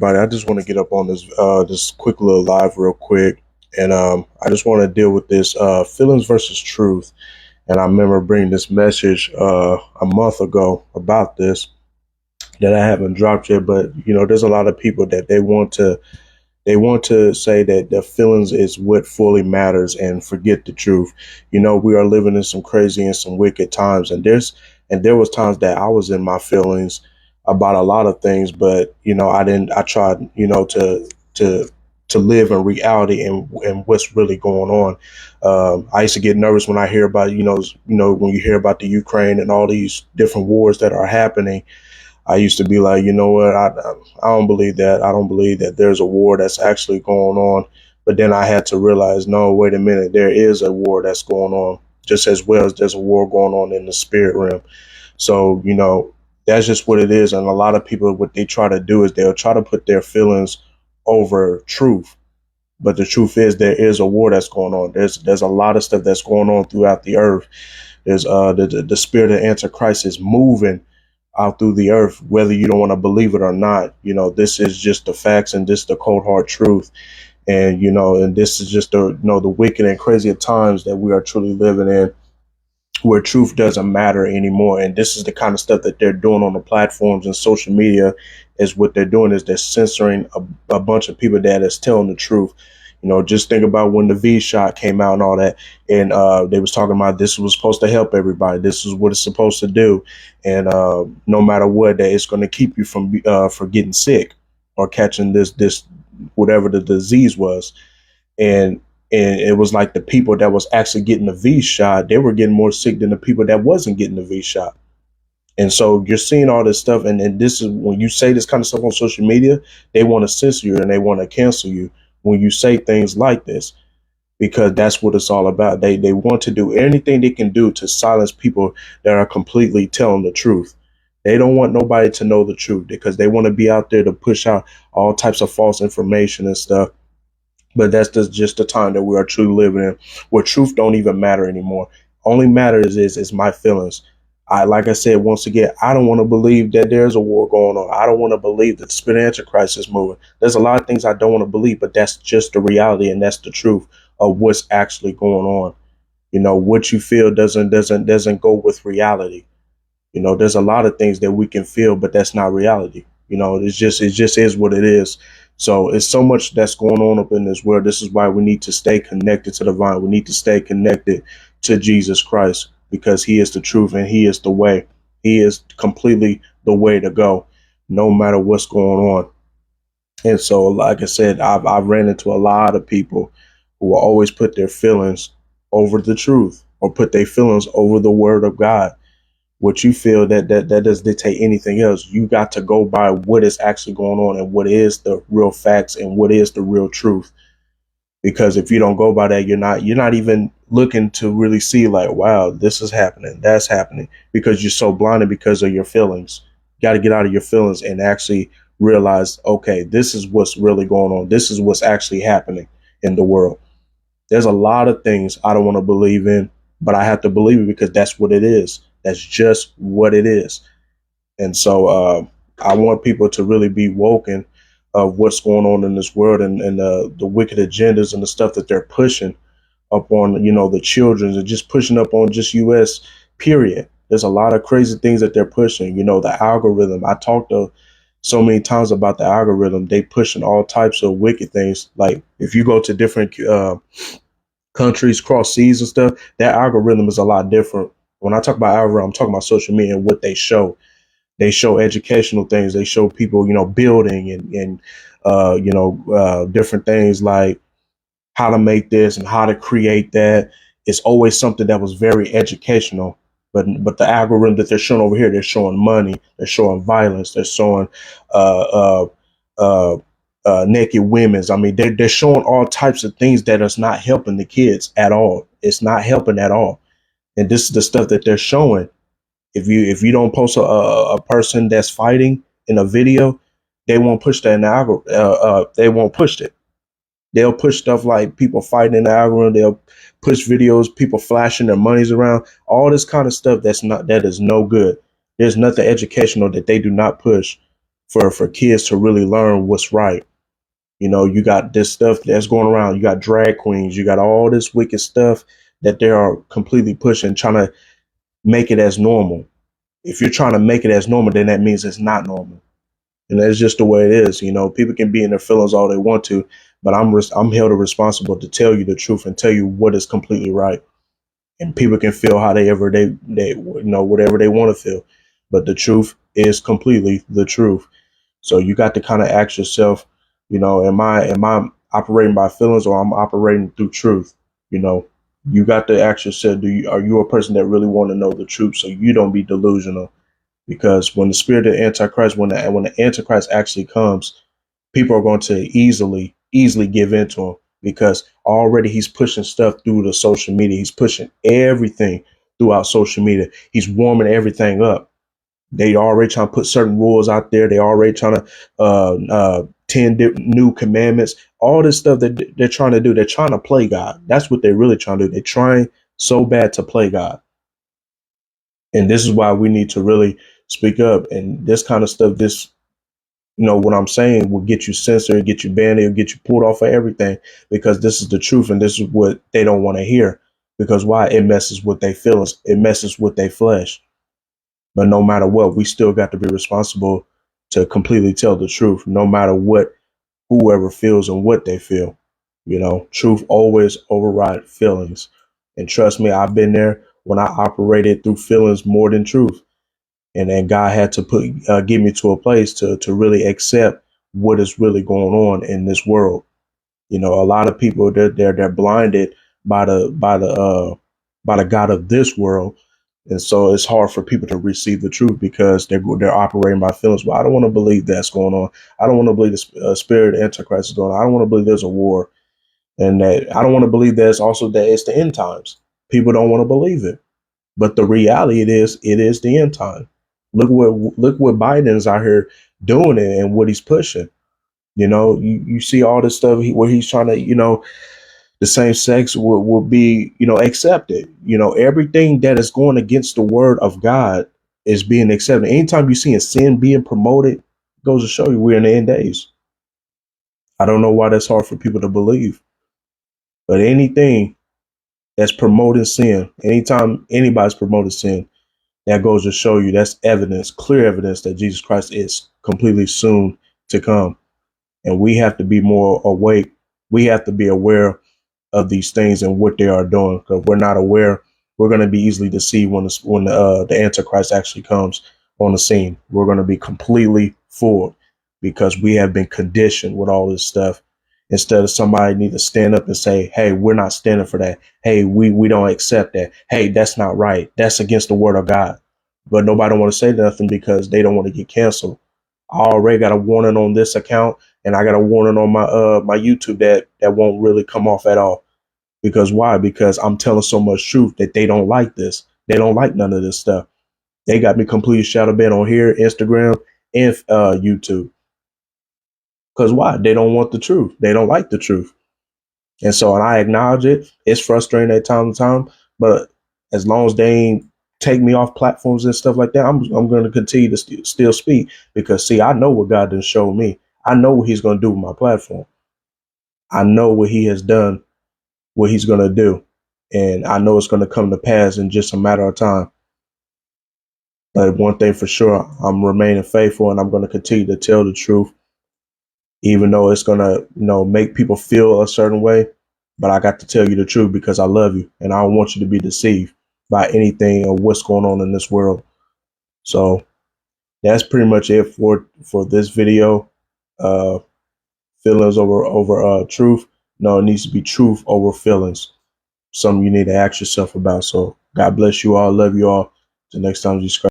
everybody. I just want to get up on this quick little live real quick, and I just want to deal with this feelings versus truth. And I remember bringing this message a month ago about this that I haven't dropped yet. But there's a lot of people that they want to say that their feelings is what fully matters and forget the truth. We are living in some crazy and some wicked times, and there was times that I was in my feelings about a lot of things, but I tried, to to live in reality and what's really going on. I used to get nervous when I hear about, when you hear about the Ukraine and all these different wars that are happening. I used to be like, you know what, I don't believe that. I don't believe that there's a war that's actually going on. But then I had to realize, no, wait a minute, there is a war that's going on, just as well as there's a war going on in the spirit realm. So, that's just what it is. And a lot of people, what they try to do is they'll try to put their feelings over truth. But the truth is there is a war that's going on. There's a lot of stuff that's going on throughout the earth. There's the spirit of Antichrist is moving out through the earth, whether you don't want to believe it or not. This is just the facts, and this the cold hard truth. And and this is just the wicked and crazy times that we are truly living in, where truth doesn't matter anymore. And this is the kind of stuff that they're doing on the platforms and social media. Is what they're doing is they're censoring a bunch of people that is telling the truth. Just think about when the V shot came out and all that, and they was talking about this was supposed to help everybody. This is what it's supposed to do, and no matter what, that it's going to keep you from getting sick or catching this whatever the disease was. And it was like the people that was actually getting the V shot, they were getting more sick than the people that wasn't getting the V shot. And so you're seeing all this stuff, and this is when you say this kind of stuff on social media, they want to censor you and they want to cancel you when you say things like this, because that's what it's all about. They want to do anything they can do to silence people that are completely telling the truth. They don't want nobody to know the truth because they want to be out there to push out all types of false information and stuff. But that's just the time that we are truly living in, where truth don't even matter anymore. Only matters is my feelings. Like I said, once again, I don't want to believe that there's a war going on. I don't want to believe that the spirit of Antichrist is moving. There's a lot of things I don't want to believe, but that's just the reality, and that's the truth of what's actually going on. What you feel doesn't go with reality. There's a lot of things that we can feel, but that's not reality. It just is what it is. So it's so much that's going on up in this world. This is why we need to stay connected to the vine. We need to stay connected to Jesus Christ, because he is the truth and he is the way. He is completely the way to go, no matter what's going on. And so, like I said, I've ran into a lot of people who will always put their feelings over the truth, or put their feelings over the word of God. What you feel that doesn't dictate anything else. You got to go by what is actually going on and what is the real facts and what is the real truth. Because if you don't go by that, you're not even looking to really see like, wow, this is happening, that's happening, because you're so blinded because of your feelings. You got to get out of your feelings and actually realize, okay, this is what's really going on. This is what's actually happening in the world. There's a lot of things I don't want to believe in, but I have to believe it because that's what it is. That's just what it is. And so I want people to really be woken of what's going on in this world, and the wicked agendas and the stuff that they're pushing up on, the children, and just pushing up on just U.S. period. There's a lot of crazy things that they're pushing. The algorithm. I talked to so many times about the algorithm. They pushing all types of wicked things. Like if you go to different countries, cross seas and stuff, that algorithm is a lot different. When I talk about algorithm, I'm talking about social media and what they show. They show educational things. They show people, building and different things like how to make this and how to create that. It's always something that was very educational. But the algorithm that they're showing over here, they're showing money, they're showing violence, they're showing naked women's. I mean, they're showing all types of things that is not helping the kids at all. It's not helping at all. And this is the stuff that they're showing. If you don't post a person that's fighting in a video, they won't push that in the algorithm. They won't push it. They'll push stuff like people fighting in the algorithm. They'll push videos, people flashing their monies around, all this kind of stuff that is no good. There's nothing educational that they do not push for kids to really learn what's right. You know, you got this stuff that's going around. You got drag queens. You got all this wicked stuff that they are completely pushing, trying to make it as normal. If you're trying to make it as normal, then that means it's not normal. And that's just the way it is. You know, people can be in their feelings all they want to, but I'm held responsible to tell you the truth and tell you what is completely right. And people can feel how they whatever they want to feel, but the truth is completely the truth. So you got to kind of ask yourself, am I operating by feelings or I'm operating through truth? You know, you got to ask yourself, are you a person that really want to know the truth so you don't be delusional? Because when the spirit of Antichrist, when the Antichrist actually comes, people are going to easily give in to him because already he's pushing stuff through the social media. He's pushing everything throughout social media. He's warming everything up. They already trying to put certain rules out there. They already trying to 10 new commandments. All this stuff that they're trying to do. They're trying to play God. That's what they're really trying to do. They're trying so bad to play God. And this is why we need to really speak up. And this kind of stuff, what I'm saying will get you censored, get you banned, it'll get you pulled off of everything because this is the truth and this is what they don't want to hear. Because why? It messes with their feelings, it messes with their flesh. But no matter what, we still got to be responsible to completely tell the truth, no matter what whoever feels and what they feel. Truth always override feelings. And trust me, I've been there when I operated through feelings more than truth. And then God had to get me to a place to really accept what is really going on in this world. A lot of people they're blinded by the God of this world, and so it's hard for people to receive the truth because they're operating by feelings. Well, I don't want to believe that's going on. I don't want to believe the spirit of Antichrist is going on. I don't want to believe there's a war, and that I don't want to believe there's also that it's the end times. People don't want to believe it, but the reality it is the end time. Look what Biden's out here doing and what he's pushing. You see all this stuff where he's trying to, the same sex will be, accepted. Everything that is going against the word of God is being accepted. Anytime you see a sin being promoted, goes to show you we're in the end days. I don't know why that's hard for people to believe, but anything that's promoting sin, anytime anybody's promoting sin, that goes to show you that's evidence, clear evidence that Jesus Christ is completely soon to come. And we have to be more awake. We have to be aware of these things and what they are doing. Because if we're not aware, we're going to be easily deceived when the Antichrist actually comes on the scene. We're going to be completely fooled because we have been conditioned with all this stuff. Instead of somebody need to stand up and say, hey, we're not standing for that. Hey, we don't accept that. Hey, that's not right. That's against the word of God. But nobody want to say nothing because they don't want to get canceled. I already got a warning on this account and I got a warning on my YouTube that won't really come off at all. Because why? Because I'm telling so much truth that they don't like this. They don't like none of this stuff. They got me completely shadow banned on here, Instagram, and YouTube. Because why? They don't want the truth. They don't like the truth. And I acknowledge it. It's frustrating at time to time, but as long as they ain't take me off platforms and stuff like that, I'm going to continue to still speak because, see, I know what God done showed me. I know what he's going to do with my platform. I know what he has done, what he's going to do. And I know it's going to come to pass in just a matter of time. But one thing for sure, I'm remaining faithful and I'm going to continue to tell the truth, even though it's going to, make people feel a certain way. But I got to tell you the truth because I love you and I don't want you to be deceived by anything or what's going on in this world. So that's pretty much it for this video. Feelings over truth. No, it needs to be truth over feelings. Something you need to ask yourself about. So God bless you all. Love you all. Till next time, you subscribe.